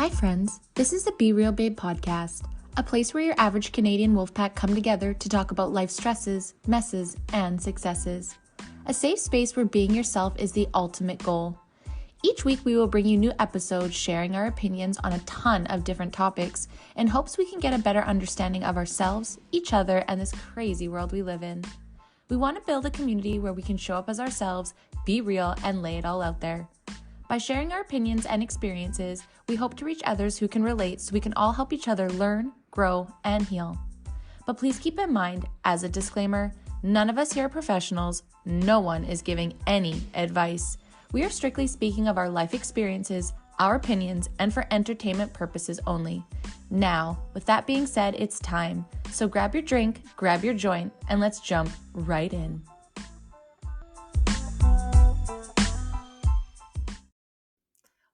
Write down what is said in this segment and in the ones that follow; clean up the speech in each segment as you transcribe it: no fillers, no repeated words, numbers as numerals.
Hi friends, this is the Be Real Babe podcast, a place where your average Canadian wolfpack come together to talk about life stresses, messes, and successes. A safe space where being yourself is the ultimate goal. Each week we will bring you new episodes sharing our opinions on a ton of different topics in hopes we can get a better understanding of ourselves, each other, and this crazy world we live in. We want to build a community where we can show up as ourselves, be real, and lay it all out there. By sharing our opinions and experiences, we hope to reach others who can relate so we can all help each other learn, grow, and heal. But please keep in mind, as a disclaimer, none of us here are professionals. No one is giving any advice. We are strictly speaking of our life experiences, our opinions, and for entertainment purposes only. Now, with that being said, it's time. So grab your drink, grab your joint, and let's jump right in.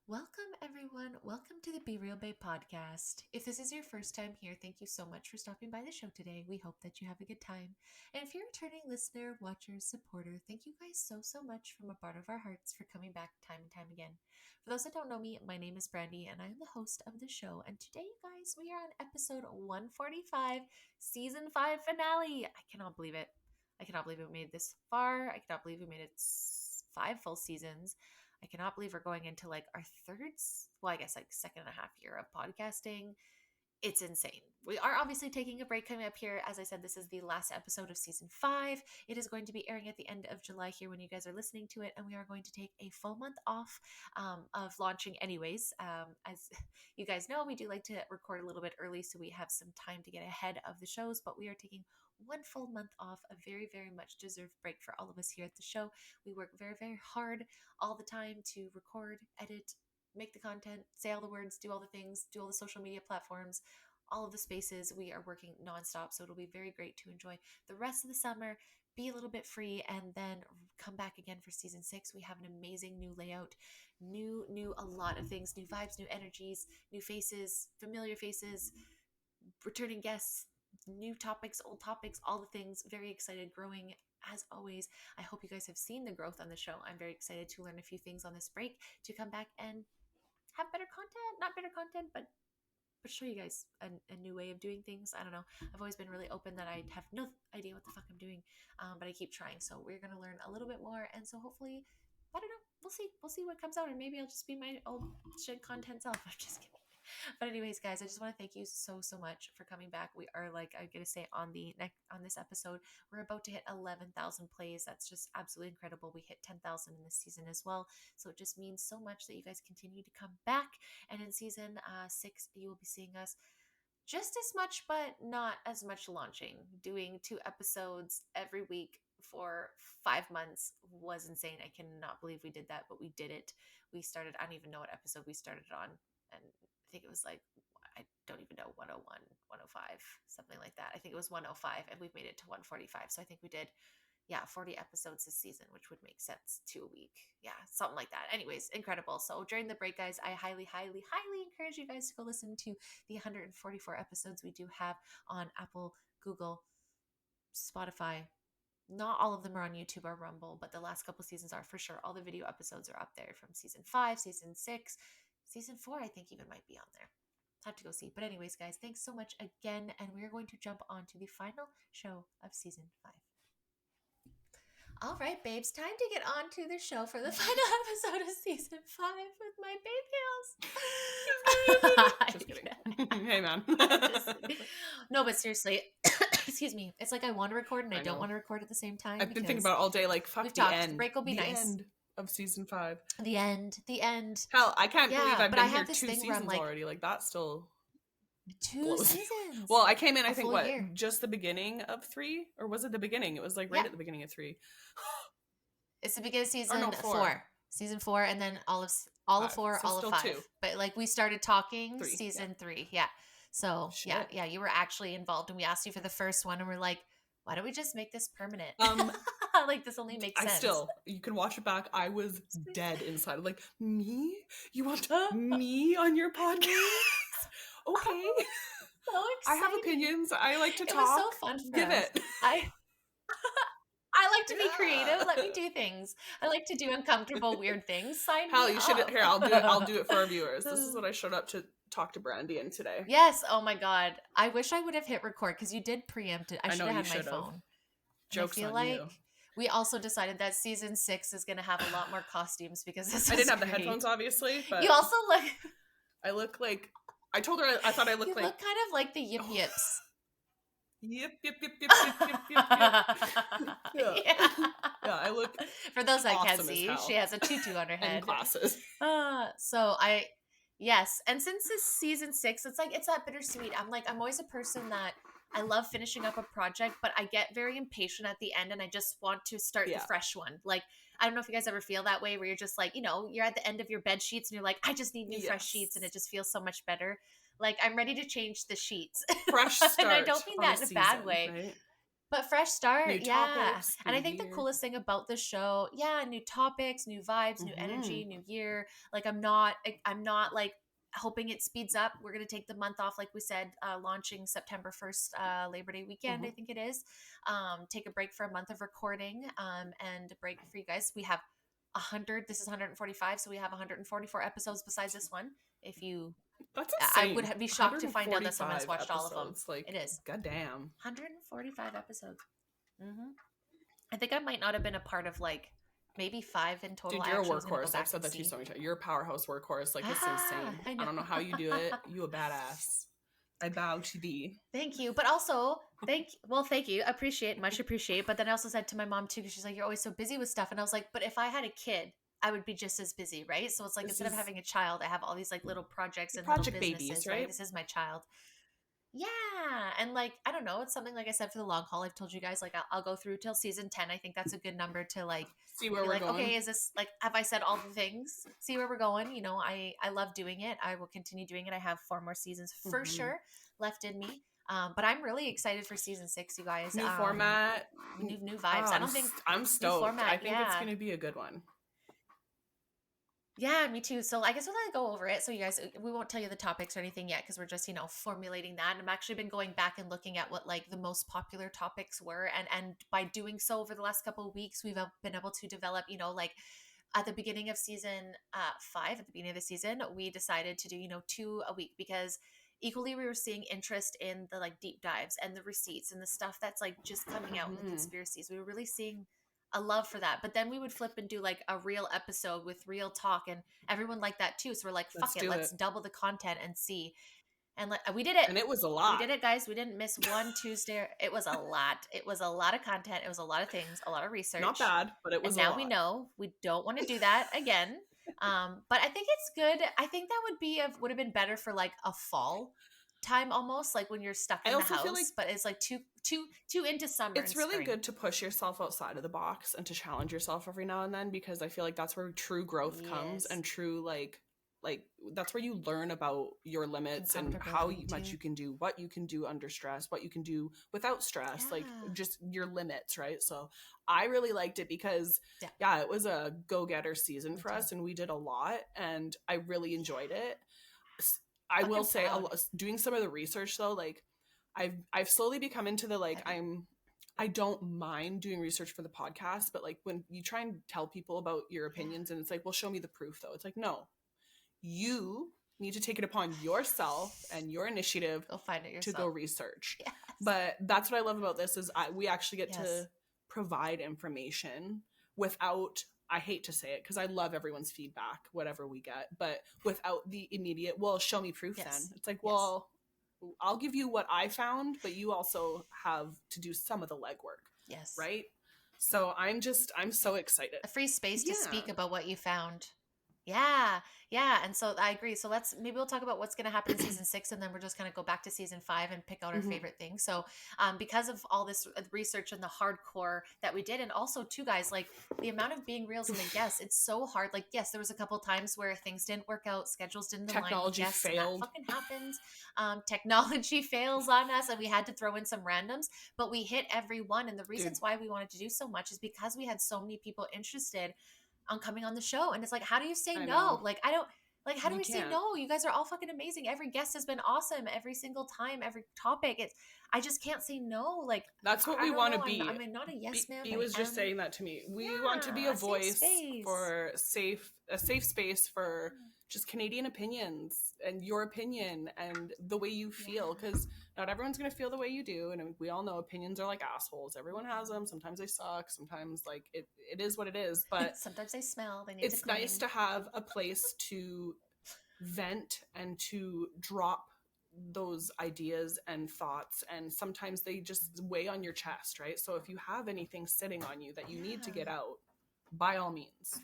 Welcome, everyone. Welcome to the Be Real Babe podcast. If this is your first time here, thank you so much for stopping by the show today. We hope that you have a good time. And if you're a returning listener, watcher, supporter, thank you guys so much from a bottom of our hearts for coming back time and time again. For those that don't know me, my name is Brandy and I'm the host of the show. And today, you guys, we are on episode 145, season 5 finale. I cannot believe it. I cannot believe we made it this far. I cannot believe we made it 5 full seasons. I cannot believe we're going into like our second and a half year of podcasting. It's insane. We are obviously taking a break coming up here. As I said, this is the last episode of season 5. It is going to be airing at the end of July here when you guys are listening to it. And we are going to take a full month off of launching anyways. As you guys know, we do like to record a little bit early so we have some time to get ahead of the shows. But we are taking one full month off, a very, very much deserved break for all of us here at the show. We work very, very hard all the time to record, edit, make the content, say all the words, do all the things, do all the social media platforms, all of the spaces. We are working nonstop, so it'll be very great to enjoy the rest of the summer, be a little bit free, and then come back again for season 6. We have an amazing new layout, a lot of things, new vibes, new energies, new faces, familiar faces, returning guests, new topics, old topics, all the things. Very excited, growing as always. I hope you guys have seen the growth on the show. I'm very excited to learn a few things on this break, to come back and have better content, not better content, but show you guys a new way of doing things. I don't know. I've always been really open that I have no idea what the fuck I'm doing, but I keep trying. So we're going to learn a little bit more. And so hopefully, I don't know. We'll see what comes out. Or maybe I'll just be my old shit content self. I'm just kidding. But anyways, guys, I just want to thank you so much for coming back. We are, like I'm gonna say, on this episode, we're about to hit 11,000 plays. That's just absolutely incredible. We hit 10,000 in this season as well, so it just means so much that you guys continue to come back. And in season 6, you will be seeing us just as much, but not as much launching. Doing 2 episodes every week for 5 months was insane. I cannot believe we did that, but we did it. We started, I don't even know what episode we started on, and I think it was like, I don't even know, 101, 105, something like that. I think it was 105, and we've made it to 145. So I think we did, 40 episodes this season, which would make sense, 2 a week. Yeah, something like that. Anyways, incredible. So during the break, guys, I highly encourage you guys to go listen to the 144 episodes we do have on Apple, Google, Spotify. Not all of them are on YouTube or Rumble, but the last couple seasons are for sure. All the video episodes are up there from season 5, season 6, season 4, I think even might be on there. Have to go see. But anyways, guys, thanks so much again. And we're going to jump on to the final show of season 5. All right, babes, time to get on to the show for the final episode of season 5 with my babe girls. Just kidding. Hey, man. No, but seriously, excuse me. It's like I want to record and I don't want to record at the same time. I've been thinking about it all day, like, fuck the end. The break will be nice. End of season 5. The end. Hell, I can't believe I've been here 2 seasons like, already. Like, that's still 2 seasons. Well, I came in, I think, year. just the beginning of 3? Or was it the beginning? It was like right at the beginning of 3. It's the beginning of season 4. Season 4, and then all of 4, so all of 5. 2. But like we started talking season 3. Yeah. So shit. Yeah, you were actually involved, and we asked you for the first one, and we're like, why don't we just make this permanent? Like, this only makes sense. You can watch it back. I was dead inside. Like, me? You want me on your podcast? Okay. So excited. I have opinions. I like to talk. It was so fun for Give us. it. I like to be creative. Let me do things. I like to do uncomfortable, weird things. Sign Hell, me you up. should. Here, I'll do it. I'll do it for our viewers. This is what I showed up to talk to Brandy in today. Yes. Oh my God. I wish I would have hit record because you did preempt it. I should know have you had my should have. phone. And I Joke's feel on you. like we also decided that season 6 is going to have a lot more costumes because this I is didn't have the great. headphones, obviously, but You also look. I look like. I told her I thought I looked You like. look kind of like the Yip Yips. Yip, yip, yip, yip, yip, yip, yip, yip. Yeah. Yeah, I look. For those that can't awesome as see, hell. she has a tutu on her head. And glasses. Yes. And since this season 6, it's like, it's that bittersweet. I'm always a person that I love finishing up a project, but I get very impatient at the end and I just want to start the fresh one. Like, I don't know if you guys ever feel that way where you're just like, you're at the end of your bed sheets and you're like, I just need new fresh sheets and it just feels so much better. Like, I'm ready to change the sheets. Fresh start. And I don't mean that in a bad way. Right? But fresh start, new topics, and I think the coolest thing about the show, new topics, new vibes, new energy, new year. Like I'm not like hoping it speeds up. We're gonna take the month off, like we said, launching September 1st, Labor Day weekend, I think it is. Take a break for a month of recording, and a break for you guys. We have 100. This is 145, so we have 144 episodes besides this one. If you That's insane. I would be shocked to find out that someone's watched all of them. Like, it is. Goddamn. 145 episodes. I think I might not have been a part of like maybe 5 in total. Dude, you're a workhorse. I've said that to you so many times. You're a powerhouse workhorse. Like, it's insane. I don't know how you do it. You a badass. I bow to thee. Thank you. But also, thank you. Much appreciate. But then I also said to my mom too, because she's like, you're always so busy with stuff. And I was like, but if I had a kid, I would be just as busy, right? So it's like, instead of having a child, I have all these like little projects and little businesses, babies, right? This is my child. Yeah. And like, I don't know. It's something, like I said, for the long haul. I've told you guys, like, I'll go through till season 10. I think that's a good number to like see where we're going. Okay, is this like, have I said all the things? See where we're going. I love doing it. I will continue doing it. I have 4 more seasons for sure left in me. But I'm really excited for season 6, you guys. New format, new vibes. I'm stoked. Format, I think it's gonna be a good one. Yeah, me too. So I guess we'll go over it. So you guys, we won't tell you the topics or anything yet because we're just, formulating that. And I've actually been going back and looking at what like the most popular topics were. And by doing so over the last couple of weeks, we've been able to develop, like at the beginning of season 5, at the beginning of the season, we decided to do, 2 a week because equally we were seeing interest in the like deep dives and the receipts and the stuff that's like just coming out in the conspiracies. We were really seeing a love for that. But then we would flip and do like a real episode with real talk and everyone liked that too. So we're like, let's double the content and see. And we did it. And it was a lot. We did it, guys. We didn't miss one Tuesday. It was a lot. It was a lot of content. It was a lot of things, a lot of research. Not bad, but it was and now we know we don't want to do that again. But I think it's good. I think that would have been better for like a fall time, almost like when you're stuck in the house, feel like but it's like too into summer. It's really good to push yourself outside of the box and to challenge yourself every now and then, because I feel like that's where true growth comes, and true like that's where you learn about your limits and how much you can do, what you can do under stress, what you can do without stress, like just your limits, right? So I really liked it because it was a go-getter season for us, and we did a lot, and I really enjoyed it. I will say, doing some of the research though, like I've slowly become into the like I don't mind doing research for the podcast, but like when you try and tell people about your opinions and it's like, well, show me the proof though. It's like, no, you need to take it upon yourself and your initiative go find it yourself. To go research. Yes. But that's what I love about this is we actually get to provide information without, I hate to say it because I love everyone's feedback, whatever we get, but without the immediate, well, show me proof then. It's like, well, I'll give you what I found, but you also have to do some of the legwork. Yes. Right? So I'm so excited. A free space to speak about what you found. Yeah. And so I agree. So maybe we'll talk about what's going to happen in season 6, and then we're just going to go back to season 5 and pick out our favorite things. So because of all this research and the hardcore that we did, and also too, guys, like the amount of being reels and the guests, it's so hard. Like, yes, there was a couple of times where things didn't work out, schedules didn't align. Technology failed. That fucking happens. Technology fails on us, and we had to throw in some randoms, but we hit every one. And the reasons why we wanted to do so much is because we had so many people interested on coming on the show. And it's like, how do you say no? Like, I don't, like, how do we say no? You guys are all fucking amazing. Every guest has been awesome every single time, every topic. I just can't say no. Like, that's what we want to be. I'm not a yes man. He was just saying that to me. We want to be a voice for a safe space for just Canadian opinions and your opinion and the way you feel, because not everyone's going to feel the way you do. And we all know opinions are like assholes. Everyone has them. Sometimes they suck. Sometimes like it is what it is. But sometimes they smell. They need it's nice to have a place to vent and to drop those ideas and thoughts, and sometimes they just weigh on your chest, right? So if you have anything sitting on you that you need to get out, by all means.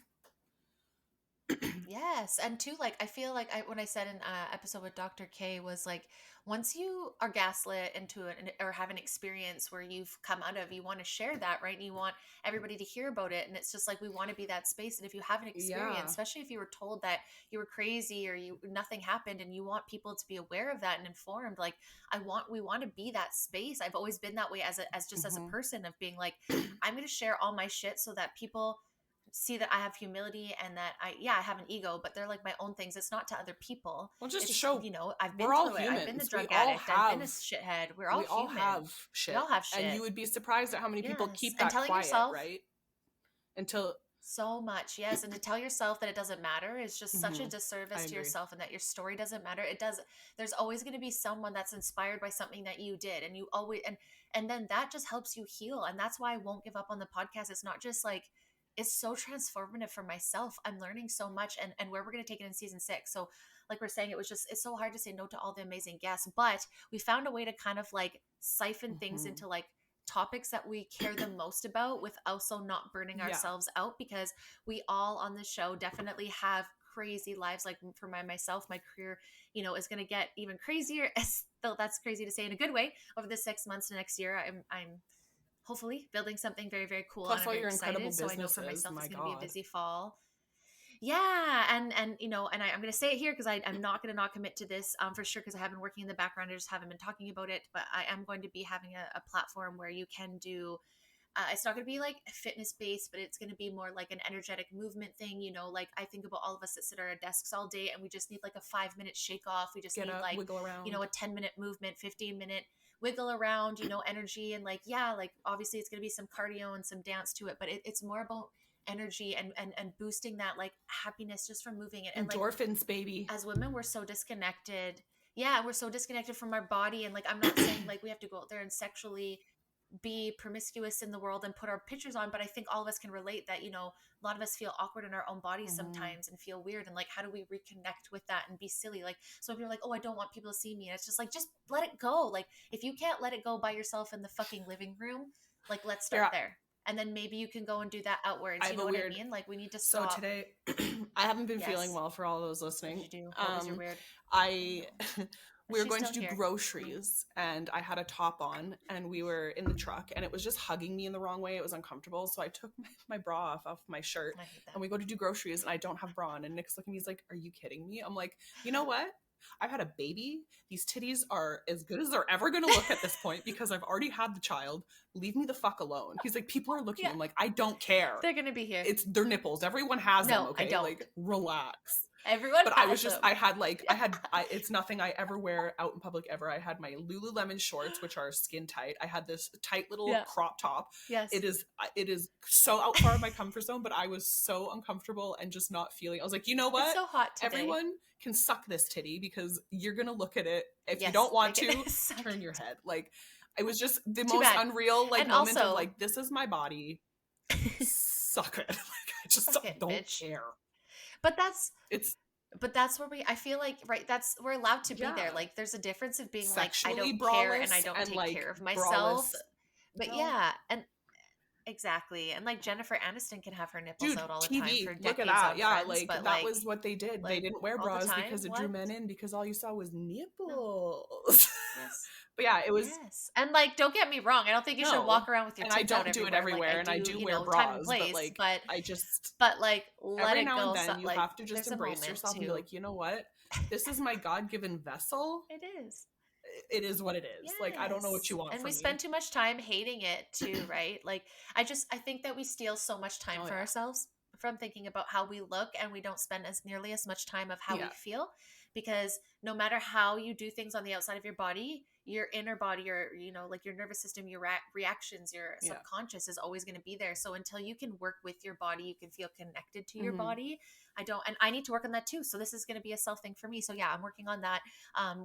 Yes, and too, like I feel like when I said in episode with Dr. K was like, once you are gaslit into it or have an experience where you've come out of, you want to share that, right? And you want everybody to hear about it, and it's just like we want to be that space. And if you have an experience, especially if you were told that you were crazy or nothing happened, and you want people to be aware of that and informed, like we want to be that space. I've always been that way as a person of being like, I'm going to share all my shit so that people see that I have humility and that I have an ego, but they're like my own things. It's not to other people. Well, just It's, to show, I've been we're all through it. I've been the humans. drug addict. I've been a shithead. We're all human. We all have shit. We all have shit. And you would be surprised at how many people keep and that quiet, yourself, right? Until so much, yes. And to tell yourself that it doesn't matter is just such a disservice to yourself, and that your story doesn't matter. It does. There's always going to be someone that's inspired by something that you did, and you always and then that just helps you heal. And that's why I won't give up on the podcast. It's not just like, it's so transformative for myself. I'm learning so much, and where we're going to take it in season 6. So like we're saying, it's so hard to say no to all the amazing guests, but we found a way to kind of like siphon things into like topics that we care the most about, with also not burning ourselves out, because we all on the show definitely have crazy lives. Like for myself, my career, is going to get even crazier, though that's crazy to say in a good way, over the 6 months to next year. I'm hopefully building something very, very cool. Plus and all I'm your excited. incredible So I know businesses, for myself it's going to be a busy God. fall. Yeah, and I'm going to say it here because I'm not going to not commit to this for sure, because I have been working in the background. I just haven't been talking about it, but I am going to be having a platform where you can do. It's not going to be like fitness based, but it's going to be more like an energetic movement thing. Like I think about all of us that sit at our desks all day, and we just need like a 5-minute shake off. We just need like wiggle around. A 10-minute movement, 15-minute wiggle around. Energy, and like like obviously it's going to be some cardio and some dance to it, but it's more about energy and boosting that like happiness just from moving it. And endorphins, like, baby. As women, we're so disconnected. Yeah, we're so disconnected from our body, and like I'm not saying like we have to go out there and sexually be promiscuous in the world and put our pictures on, but I think all of us can relate that a lot of us feel awkward in our own bodies sometimes and feel weird, and like how do we reconnect with that and be silly? Like so if you're like, oh, I don't want people to see me, and it's just like, just let it go. Like if you can't let it go by yourself in the fucking living room, like let's start there. And then maybe you can go and do that outwards. You know what I mean? Like we need to stop. So today, I haven't been feeling well for all those listening. What did you do? What was your weird? We were going to do groceries, and I had a top on, and we were in the truck, and it was just hugging me in the wrong way. It was uncomfortable. So I took my bra off my shirt, and we go to do groceries, and I don't have bra on. And Nick's looking at me, he's like, are you kidding me? I'm like, you know what? I've had a baby. These titties are as good as they're ever going to look at this point, because I've already had the child. Leave me the fuck alone. He's like, people are looking. I'm like, I don't care. They're going to be here. It's their nipples. Everyone has them. Okay. I don't. Like, relax. Everyone but has I was just, them. it's nothing I ever wear out in public ever. I had my Lululemon shorts, which are skin tight. I had this tight little crop top. Yes. It is so out far of my comfort zone, but I was so uncomfortable and just not feeling, I was like, you know what? It's so hot today. Everyone can suck this titty, because you're going to look at it. If you don't want to, turn your head. Like, it was just the most unreal moment also, of like, this is my body. Suck it. Like, I just don't care. But that's where I feel like, right, we're allowed to be there. Like there's a difference of being sexually like, I don't care and I don't take care of myself. But and exactly. And like Jennifer Aniston can have her nipples out all the time for decades. Look at that. Yeah, Friends, like that was what they did. Like, they didn't wear bras because it drew men in, because all you saw was nipples. Yes. But yeah, it was. Yes. And like, don't get me wrong. I don't think you should walk around with your tits out everywhere. I don't do it everywhere, and I do wear bras. But like, let it go. Every now and then, you have to just embrace yourself and be like, you know what? This is my God-given vessel. It is. It is what it is. Yes. Like, I don't know what you want. And from we spend too much time hating it too, right? Like, I think that we steal so much time for ourselves from thinking about how we look, and we don't spend nearly as much time of how we feel. because no matter how you do things on the outside of your body, your inner body, or like your nervous system, your reactions, your subconscious is always going to be there. So until you can work with your body, you can feel connected to your body. And I need to work on that too. So this is going to be a self thing for me. So yeah, I'm working on that,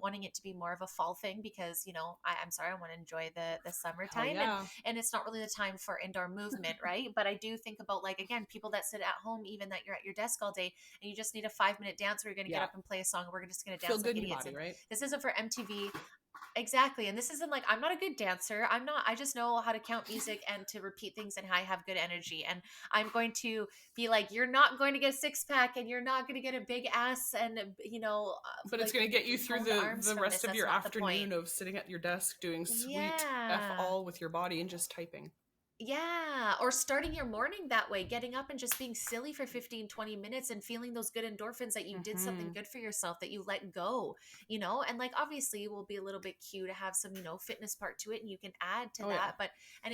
wanting it to be more of a fall thing, because I'm sorry, I want to enjoy the summertime, and it's not really the time for indoor movement, right? But I do think about, like, again, people that sit at home, even that you're at your desk all day and you just need a 5-minute dance where you're going to get up and play a song, and we're just going to dance like idiots. Body, right? This isn't for MTV. Exactly. And this isn't like, I'm not a good dancer. I just know how to count music and to repeat things, and I have good energy. And I'm going to be like, you're not going to get a 6-pack and you're not going to get a big ass and, but like, it's going to get you through the rest of your afternoon of sitting at your desk doing sweet F all with your body and just typing. Yeah. Or starting your morning that way, getting up and just being silly for 15-20 minutes and feeling those good endorphins that you did something good for yourself, that you let go, and like, obviously it will be a little bit cute to have some, fitness part to it, and you can add to that. Yeah. But,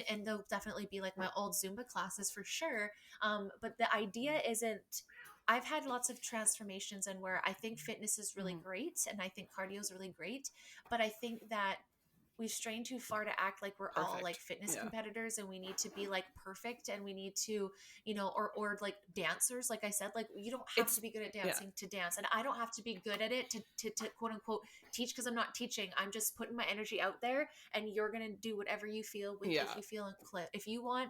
and there'll definitely be like my old Zumba classes for sure. But the idea isn't, I've had lots of transformations, and where I think fitness is really great, and I think cardio is really great, but I think that we've strained too far to act like we're all like fitness competitors, and we need to be like perfect, and we need to, or like dancers. Like I said, like, you don't have to be good at dancing to dance, and I don't have to be good at it to quote unquote teach, because I'm not teaching. I'm just putting my energy out there, and you're gonna do whatever you feel with. If you feel inclined, if you want,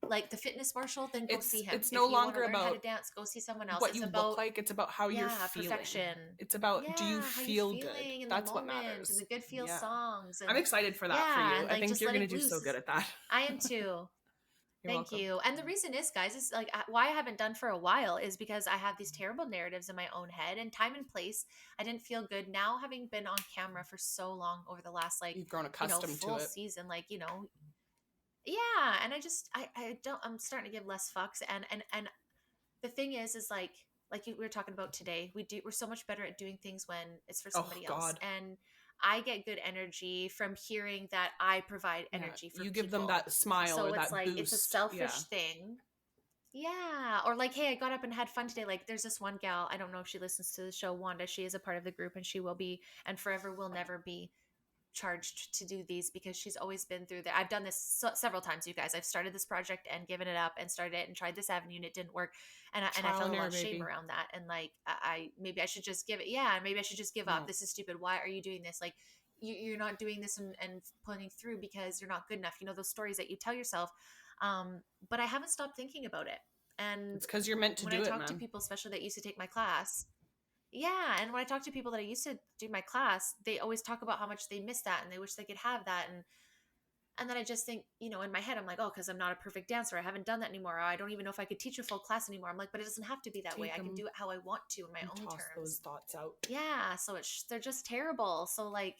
like, the fitness marshal, then go see him. It's no longer about how to dance, go see someone else. What you look like. It's about how you're feeling. Perfection. It's about, do you feel good? That's what matters. And the good feel songs. And, I'm excited for that for you. I think you're going to do so good at that. I am too. Thank you. And the reason is, guys, is like why I haven't done for a while is because I have these terrible narratives in my own head, and time and place. I didn't feel good. Now, having been on camera for so long over the last, like, you've grown accustomed full to it. season, like, yeah, and I'm starting to give less fucks, and the thing is like we were talking about today, we're so much better at doing things when it's for somebody else, and I get good energy from hearing that I provide energy for you people. Give them that smile, so or it's that like boost. It's a selfish thing. Yeah. Or like, hey, I got up and had fun today. Like, there's this one gal, I don't know if she listens to the show, Wanda. She is a part of the group, and she will be, and forever will never be charged to do these, because she's always been through that. I've done this several times, you guys. I've started this project and given it up, and started it and tried this avenue, and it didn't work, and I felt a lot of shame around that, and like I maybe I should just give it maybe I should just give up. This is stupid. Why are you doing this? Like, you're not doing this and putting through because you're not good enough, those stories that you tell yourself. But I haven't stopped thinking about it, and it's because you're meant to do it. When I talk to people, especially that used to take my class, and when I talk to people that I used to do my class, they always talk about how much they miss that, and they wish they could have that. And then I just think, in my head, I'm like, oh, because I'm not a perfect dancer. I haven't done that anymore. I don't even know if I could teach a full class anymore. I'm like, but it doesn't have to be that way. I can do it how I want to in my own terms. Those thoughts out. Yeah. So they're just terrible. So like,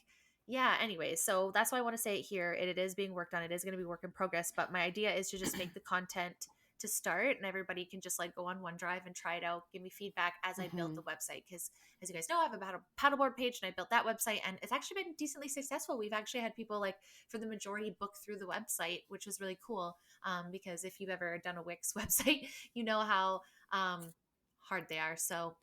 anyway, so that's why I want to say it here. It is being worked on. It is going to be work in progress. But my idea is to just make the content to start, and everybody can just like go on OneDrive and try it out, give me feedback as I build the website, because as you guys know, I have a paddleboard page, and I built that website, and it's actually been decently successful. We've actually had people, like, for the majority, book through the website, which was really cool, because if you've ever done a Wix website, you know how hard they are. So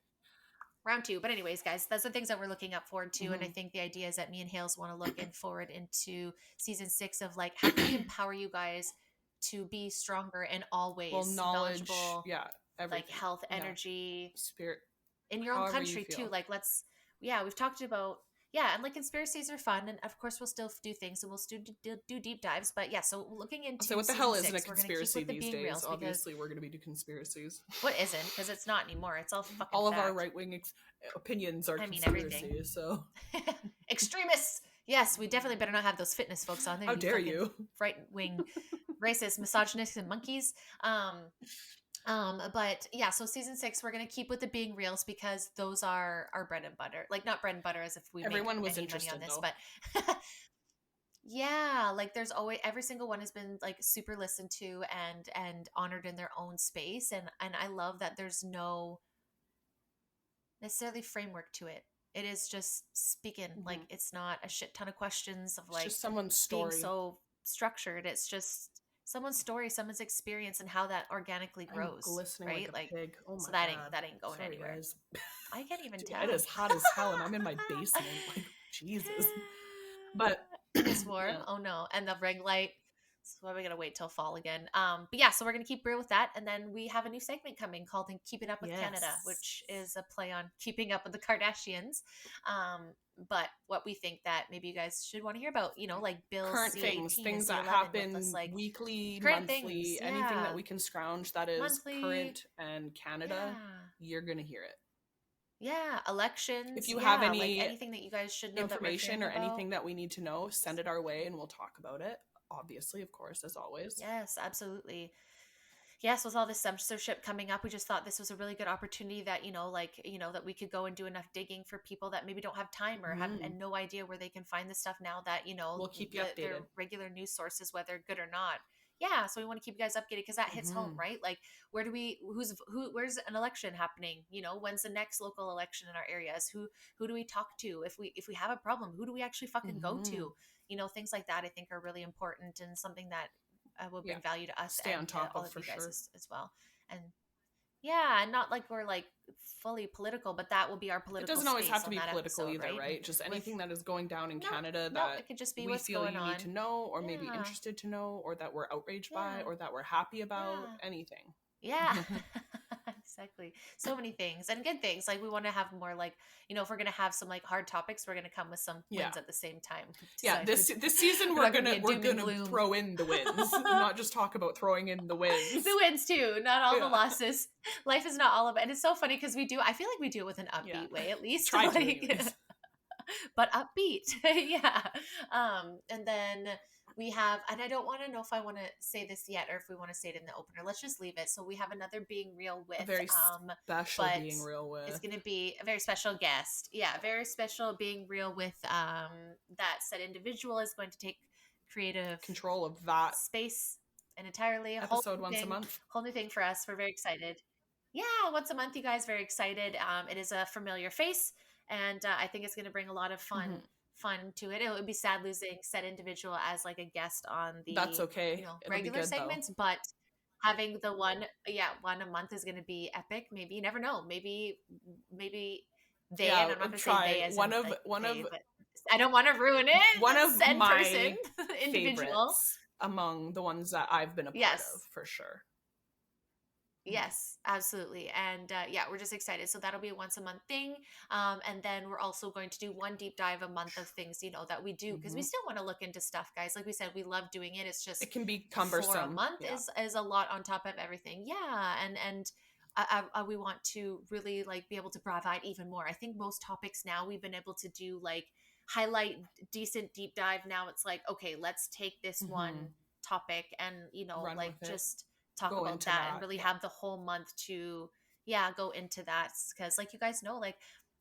round 2. But anyways, guys, that's the things that we're looking up forward to. And I think the idea is that me and Hales want to look forward into season 6 of like, how can we empower you guys to be stronger in all ways? Well, knowledge, everything. Like health, energy, spirit, in your own country too. Like, we've talked about, and like, conspiracies are fun, and of course we'll still do things, and we'll still do deep dives. But so looking into, so what the hell isn't a conspiracy these days? Obviously, we're going to be doing conspiracies. What isn't? Because it's not anymore. It's all fucking all of our right-wing opinions are conspiracies. Everything. So extremists. Yes, we definitely better not have those fitness folks on there. How dare you? Right-wing, racist, misogynist, and monkeys. But so season 6, we're gonna keep with the being reals, because those are our bread and butter. Like, not bread and butter as if everyone was any interested money on this, though. but like, there's always, every single one has been like super listened to and honored in their own space, and I love that there's no necessarily framework to it. It is just speaking. Like, it's not a shit ton of questions of like, it's just someone's story, being so structured. It's just someone's story, someone's experience, and how that organically I'm grows, glistening like right? a pig. Oh So my that ain't God. going Sorry, anywhere. guys. I can't even Dude, it tell. is hot as hell and I'm in my basement. Like, Jesus. But It is warm. yeah. Oh no. And the ring light. So why are we gonna wait till fall again? But yeah, so we're gonna keep real with that, and then we have a new segment coming called "Keeping Up with Canada," Yes. which is a play on keeping up with the Kardashians. But what we think that maybe you guys should want to hear about, like Bill's Current things, C18 and things that C11 with us, happen like weekly, current things, monthly, anything that yeah, we can scrounge that is monthly, current and Canada, yeah, you're going to hear it. yeah, If elections, you have yeah, like any anything that you guys should know that we're information hearing or about. anything that we need to know, send it our way and we'll talk about it. Obviously, of course, as always. Yes, absolutely. Yes, with all this censorship coming up, we just thought this was a really good opportunity that, that we could go and do enough digging for people that maybe don't have time or have Mm. and no idea where they can find this stuff now that, We'll keep you their updated. regular news sources, whether good or not. Yeah, so we want to keep you guys updated because that hits home, Mm-hmm. right? Like, where's an election happening? When's the next local election in our areas? Who do we talk to if we have a problem? Who do we actually fucking go Mm-hmm. to? Things like that I think are really important and something that will Yeah. bring value to us Stay and on to top all of of for you guys sure. as well. And yeah, and not like we're like fully political, but that will be our It political doesn't always have space to on be that political episode, either, right? right? Just With anything that is going down in no, Canada no, that it could just be we what's feel going you need on. to know or maybe Yeah, interested to know or that we're outraged by yeah, or that we're happy about, yeah. anything. Yeah, exactly. So many things and good things. Like we want to have more like, if we're gonna have some like hard topics, we're gonna come with some Yeah. wins at the same time. Yeah, Decided this season we're we're not gonna gonna be a we're doom and gonna gloom. throw in the wins, not just talk about throwing in the The wins. wins too, not all the Yeah. losses. Life is not all about, and it's so funny because I feel like we do it with an Yeah. upbeat way, at least, Try to like, anyways. but upbeat. Yeah. And then we have, and I don't want to know if I want to say this yet or if we want to say it in the opener. Let's just leave it. So we have another being real A with, very special but being real it's with going to be a very special guest. Yeah, very special being real with. That said individual is going to take creative control of that space and entirely a episode once a month. whole new thing for us. We're very excited. Yeah, once a month, you guys. Very excited. It is a familiar face, and I think it's going to bring a lot of Mhm. fun to it. It would be sad losing said individual as like a guest on That's the okay. It'll be regular good though. segments, but having the one a month is going to be epic. Maybe you never know. Maybe they, and Yeah, I'm not going to say try they as one in of like one of they, but I don't want to ruin it. one The of said person, my individual. favorites among the ones that I've been a part of Yes. for sure. Yes, absolutely. And yeah, we're just excited. So that'll be a once a month thing. And then we're also going to do one deep dive a month of things, that we do because we Hmm. still want to look into stuff, guys. Like we said, we love doing it. It's just It can be for a cumbersome. month Yeah. is a lot on top of everything. Yeah, and we want to really like be able to provide even more. I think most topics now we've been able to do like highlight decent deep dive. Now it's like, okay, let's take this Hmm. one topic and Run like with it. just talk Go about into that and that. really Yeah. have the whole month to go into that because like you guys know, like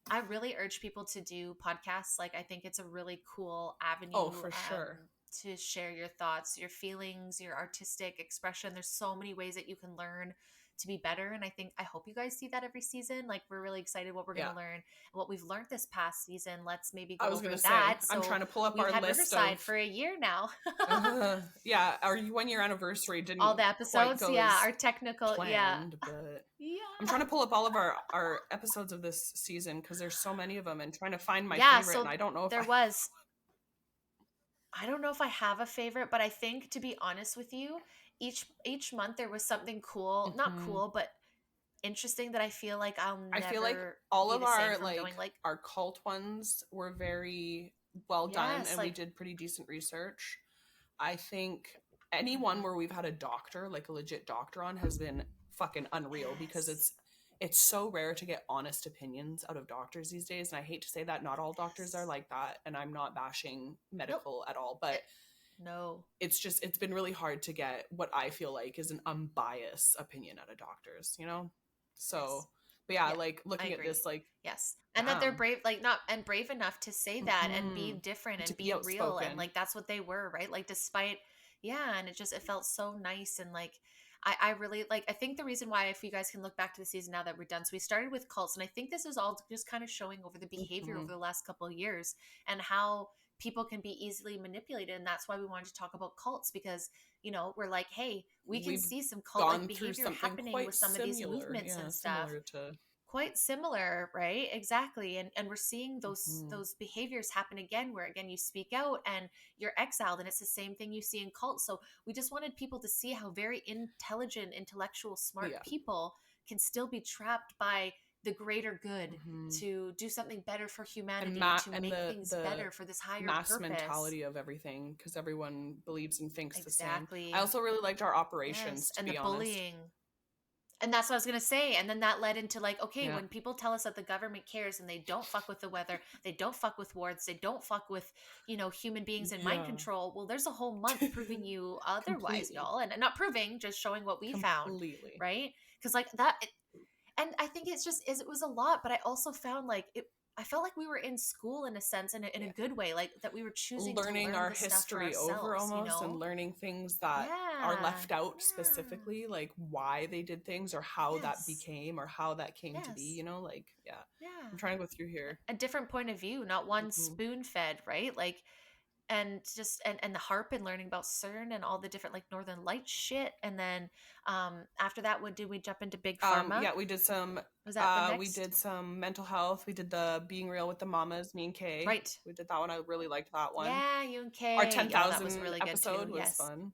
I really urge people to do podcasts. Like I think it's a really cool Oh, avenue for sure. to share your thoughts, your feelings, your artistic expression. There's so many ways that you can learn to be better, and I hope you guys see that every season. Like we're really excited what we're going Yeah. to learn and what we've learned this past season. Let's maybe I go was over gonna say, that. I'm trying So to pull up we've our had list Riverside of for a year now. yeah, our 1 year anniversary All didn't the quite episodes, go yeah, as our technical, yeah. planned, but I'm Yeah. trying to pull up all of our episodes of this season because there's so many of them and trying to find my Yeah, favorite, and so I don't know if there was I don't know if I have a favorite, but I think to be honest with you, each month there was something cool, not Mhm. cool, but interesting that I feel like I'll I feel like never all be of the same our from going like our cult ones were very well done yes, and we like did pretty decent research. I think anyone mhm, where we've had a doctor, like a legit doctor on, has been fucking unreal because yes. it's so rare to get honest opinions out of doctors these days. And I hate to say that not all doctors are Yes. like that, and I'm not bashing Nope. medical at all, but It, no. it's been really hard to get what I feel like is an unbiased opinion out of doctors, you know? So, Yes. but yeah, Yep. like I looking at agree. this, like, Yes. And that they're damn. brave, like not and brave enough to say that and be Hmm. different To and be be real and outspoken. like that's what they were, right? Like despite yeah, and it felt so nice and like I really like I think the reason why if you guys can look back to the season now that we're done. So we started with cults and I think this is all just kind of showing over the behavior over Hmm. the last couple of years and how people can be easily manipulated. And that's why we wanted to talk about cults, because, you know, we're like, hey, we can We've see some cult like gone through behavior something happening quite with some of these similar. movements Yeah, and stuff. similar to. Quite similar, right? Exactly. And we're seeing Mm-hmm. those behaviors happen again, where again you speak out and you're exiled, and it's the same thing you see in cults. So we just wanted people to see how very intelligent, intellectual, smart Yeah. people can still be trapped by the greater good, Mm-hmm. to do something better for And humanity, to and make things the better for this higher mass purpose. mentality of everything, because everyone believes and thinks the same. I Exactly. also really liked our operations, Yes. to And the be honest. bullying. And that's what I was gonna say. And then that led into like, okay, Yeah. when people tell us that the government cares and they don't fuck with the weather, they don't fuck with wars, they don't fuck with, you know, human beings and mind Yeah. control. Well, there's a whole month proving you otherwise, Completely. y'all. And not proving, just showing what we found, Completely. right? Because like that, and I think it's just is it was a lot, but I also found like it. I felt like we were in school in a sense, in a Yeah. good way, like that we were choosing to Learning learn our this stuff for history over ourselves, you almost, and know? learning things that are Yeah. left out Yeah. specifically, like why they did things or how that Yes. became or how that came to be, Yes. you know, like, yeah. Yeah. I'm trying to go through here. A different point of view, not one Hmm. spoon fed, right? Like, and just and the harp, and learning about CERN and all the different like Northern Light shit. And then after that, what did we jump into? Big Pharma? Yeah, we did some Was that the we next? did some mental health. We did the being real with the mamas, me and Kay. Right. We did that one. I really liked that one. Yeah, you and Our Kay. Y'all, that was 10,000 really good too. episode was Yes. fun.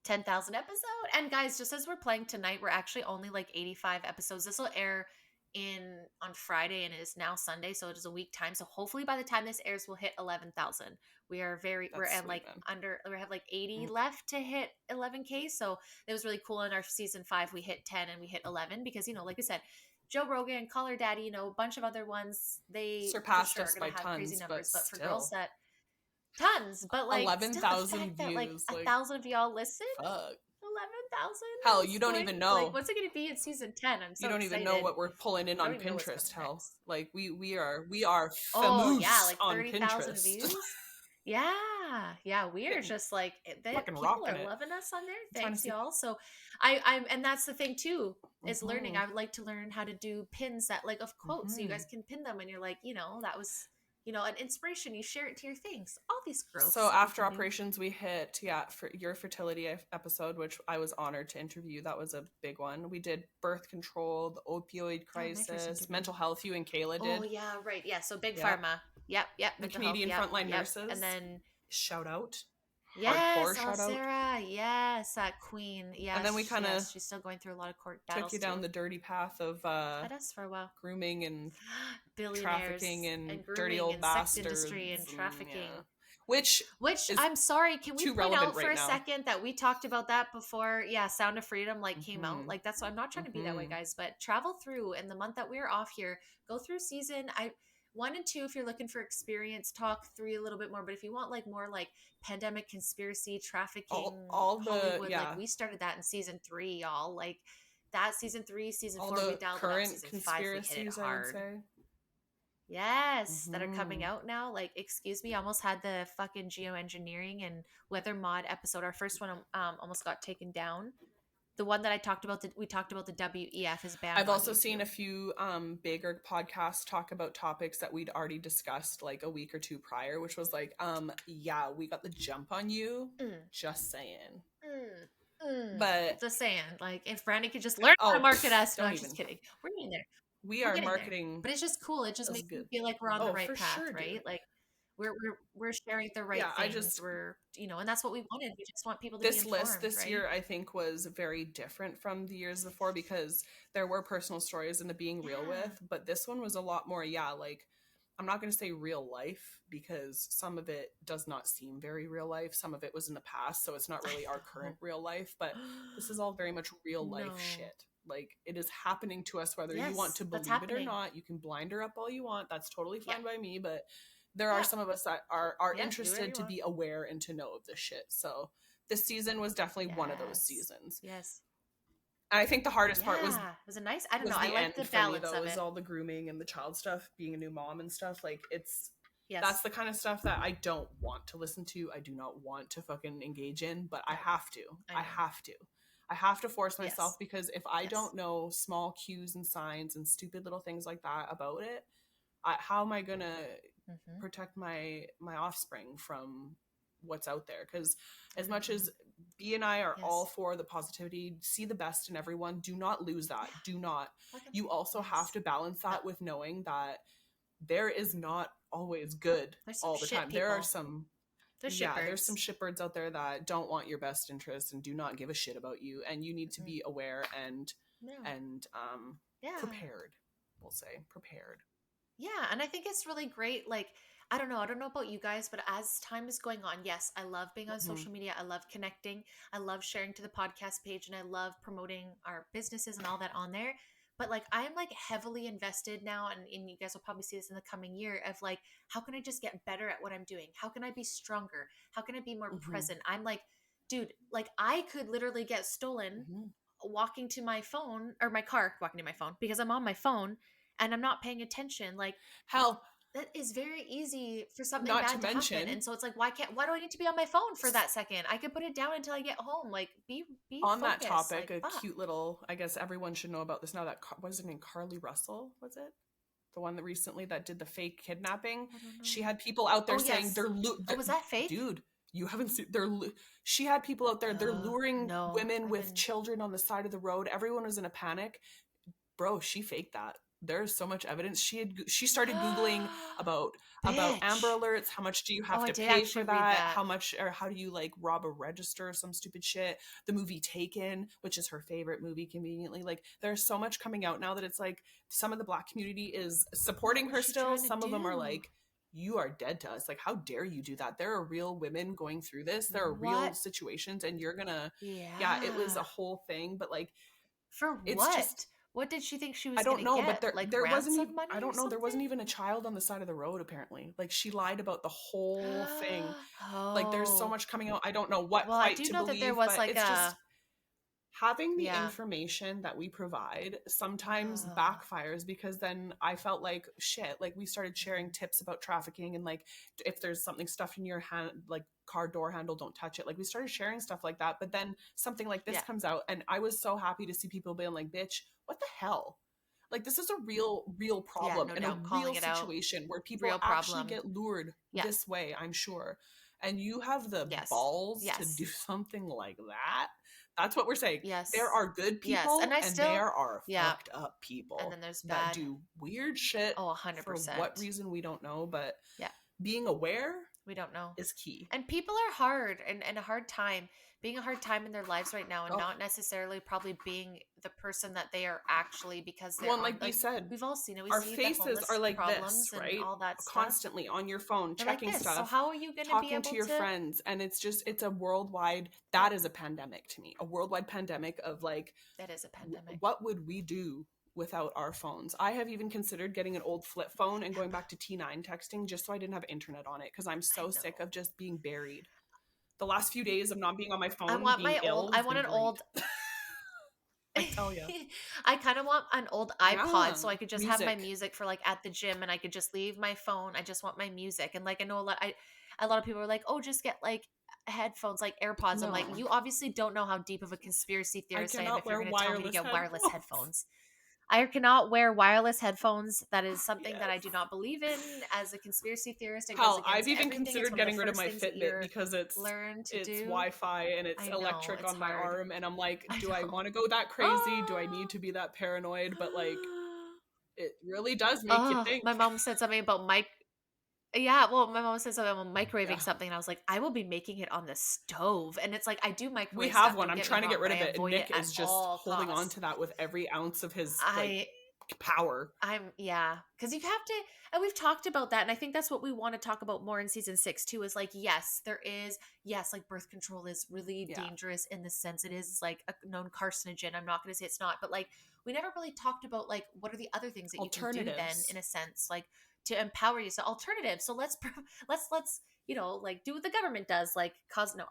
10,000 episode. And guys, just as we're playing tonight, we're actually only like 85 episodes. This will air in on Friday, and it is now Sunday, so it is a week time. So hopefully by the time this airs, we'll hit 11,000. We're That's at sweet, like man. we have like 80 Mm. left to hit 11K. So it was really cool. In our season 5 we hit 10 and we hit 11, because, you know, like I said, Joe Rogan, Call Her Daddy, you know, a bunch of other ones, they for Surpassed sure are us going by to have crazy tons, but numbers. But for girls still. that tons, but like still the 11,000 fact that like views, a like, thousand of y'all listen, fuck. 11,000 Hell, is you don't going even like, know. what's it going to be in season 10? I'm You so don't even know excited. what we're pulling in I on don't even know what's coming Pinterest, hell. next. Like, we are Oh yeah, famous like on 30,000 Pinterest. views. Yeah, yeah, we are Getting just like that. fucking People rocking are it. loving us on there. I'm trying to Thanks, see. y'all. So I'm, and that's the thing too, is learning. Mm-hmm. I would like to learn how to do pins that like of quotes, so you Mm-hmm. guys can pin them, and you're like, you know, that was, you know, an inspiration. You share it to your things. All these growths So that we after can do. operations, we hit, for your fertility episode, which I was honored to interview. That was a big one. We did birth control, the opioid Oh, my first crisis, interview. mental health. You and Kayla Oh did. yeah, right. Yeah. So big Yeah. pharma. Yep. Yep. The Mental health. Canadian Yep. frontline Yep. And nurses. then Shout out. Hardcore yes, oh shout out. Sarah. Yes, that queen. And then we Yes. kind of Yes. She's still going through a lot of court took battles you down too. the dirty path of Had us for a while. grooming and trafficking Billionaires and and dirty grooming old and sex bastards. industry and And, trafficking. yeah. Which Which is I'm sorry, can we too point relevant out for right a now. second that we talked about that before? Yeah, Sound of Freedom like came out. Mm-hmm. Like that's why I'm not trying to be that way, Mm-hmm. guys. But travel through in the month that we're off here. Go through season 1 and 2 if you're looking for experience. Talk 3 a little bit more. But if you want like more like pandemic conspiracy trafficking All the, Hollywood, like yeah, we started that in season 3, y'all. Like that season 3, season all 4 we the dialed it up. current Season 5 we hit it conspiracies, I would hard. say. Yes, that are coming Mm-hmm. out now. Like, excuse me, I almost had the fucking geoengineering and weather mod episode. Our first one almost got taken down. The one that I talked about, we talked about the WEF is banned I've on also seen YouTube. a few bigger podcasts talk about topics that we'd already discussed like a week or two prior, which was like, yeah, we got the jump on you. Mm, Just saying. mm. But Just saying, like, if Brandy could just learn how to market us. No, don't I'm even. just kidding. We're getting there. We We're are getting there. marketing But it's just cool. It just as makes me good. feel like we're on the Oh, right for path, sure, right? dude. Like we're sharing the right Yeah, I things. just, We're, you know, and that's what we wanted. We just want people to be this list informed, this right? year I think was very different from the years before because there were personal stories in the being real with, but this one was a lot more, yeah, like, I'm not going to say real life because some of it does not seem very real life. Some of it was in the past, so it's not really our current real life, but this is all very much real life No. shit. Like, it is happening to us whether you want Yes, to that's believe it or happening. not. You can blind her up all you want. That's totally Yeah. fine by me, but there are Yeah. some of us that are Yeah, do whatever interested you to want. be aware and to know of this shit. So this season was definitely one of those Yes. seasons. Yes. And I think the hardest part was Yeah. It was a nice, I don't know. the I like end the for me balance though, of is it. all the grooming and the child stuff, being a new mom and stuff. Like, it's Yes. that's the kind of stuff that I don't want to listen to. I do not want to fucking engage in, but I have to. I have to force myself Yes. because if I Yes. don't know small cues and signs and stupid little things like that about it, how am I gonna protect my offspring from what's out there. Because as much as B and I are all for the positivity, see the best in everyone, do not lose that. Do not. You also have to balance that with knowing that there is not always good all the time. There are some there's some shitbirds out there that don't want your best interest and do not give a shit about you, and you need to be aware and prepared. We'll say prepared. Yeah, and I think it's really great. Like, I don't know about you guys, but as time is going on, yes, I love being on social media. I love connecting. I love sharing to the podcast page, and I love promoting our businesses and all that on there. But like, I'm like heavily invested now, and you guys will probably see this in the coming year of like, how can I just get better at what I'm doing? How can I be stronger? How can I be more present? I'm like, dude, like I could literally get stolen walking to my phone or my car, walking to my phone because I'm on my phone and I'm not paying attention. Like, hell, that is very easy for something bad to happen. And so it's like, why do I need to be on my phone for that second? I could put it down until I get home. Like, be on focused. That topic, like, cute little, I guess everyone should know about this now. That what is her name? Carly Russell, was it? The one that recently that did the fake kidnapping. She had people out there saying they're was that fake? Dude, you haven't seen she had people out there, they're luring women with children on the side of the road. Everyone was in a panic. Bro, she faked that. There's so much evidence. She started Googling about Amber Alerts. How much do you have to pay for that? How much, or how do you like rob a register or some stupid shit? The movie Taken, which is her favorite movie, conveniently. Like, there's so much coming out now that it's like some of the Black community is supporting her still. Some of them are like, you are dead to us. Like, how dare you do that? There are real women going through this. There are real situations, and you're gonna it was a whole thing. But like, for what? What did she think she was? I don't know, get? but there wasn't even, money I don't know. something? There wasn't even a child on the side of the road. Apparently, like, she lied about the whole thing. Like, there's so much coming out. I don't know what fight to believe, that there was but it's just having the information that we provide sometimes backfires, because then I felt like shit. Like, we started sharing tips about trafficking, and like, if there's something stuffed in your hand, like car door handle, don't touch it. Like, we started sharing stuff like that, but then something like this comes out, and I was so happy to see people being like, bitch, what the hell? Like, this is a real problem, and a real situation where people actually get lured this way, I'm sure. And you have the balls to do something like that. That's what we're saying. There are good people, and there are fucked up people, and then there's that do weird shit. 100%. For what reason, we don't know, but being aware, we don't know, is key. And people are hard and a hard time, being a hard time in their lives right now, and not necessarily probably being the person that they are actually, because they're like you said, we've all seen it. Our faces are like this, right? And all that constantly stuff. On your phone, they're checking like stuff. So how are you going to be able to your friends? And it's a worldwide. That is a pandemic to me. A worldwide pandemic of like. That is a pandemic. What would we do without our phones? I have even considered getting an old flip phone and going back to T9 texting just so I didn't have internet on it, because I'm so sick of just being buried. The last few days of not being on my phone, I want an old. I tell you, I kind of want an old iPod so I could just have my music for like at the gym, and I could just leave my phone. I just want my music, and like I know a lot of people are like, oh, just get like headphones, like AirPods. I'm like, you obviously don't know how deep of a conspiracy theorist I am if you're going to tell me to get wireless headphones. I cannot wear wireless headphones. That is something that I do not believe in as a conspiracy theorist. I've even considered getting rid of my Fitbit because it's Wi-Fi and it's electric on my arm, and I'm like, do I want to go that crazy? Do I need to be that paranoid? But like, it really does make you think. My mom said something about my mom said something about microwaving something, and I was like, I will be making it on the stove. And it's like, I do microwave. We have one. I'm trying to get rid of it, and Nick is just holding on to that with every ounce of his power. Because you have to, and we've talked about that, and I think that's what we want to talk about more in season 6 too. Is like, like birth control is really dangerous in the sense it is like a known carcinogen. I'm not going to say it's not, but like we never really talked about like what are the other things that you can do then, in a sense, like to empower you. So alternatives. So let's like do what the government does, like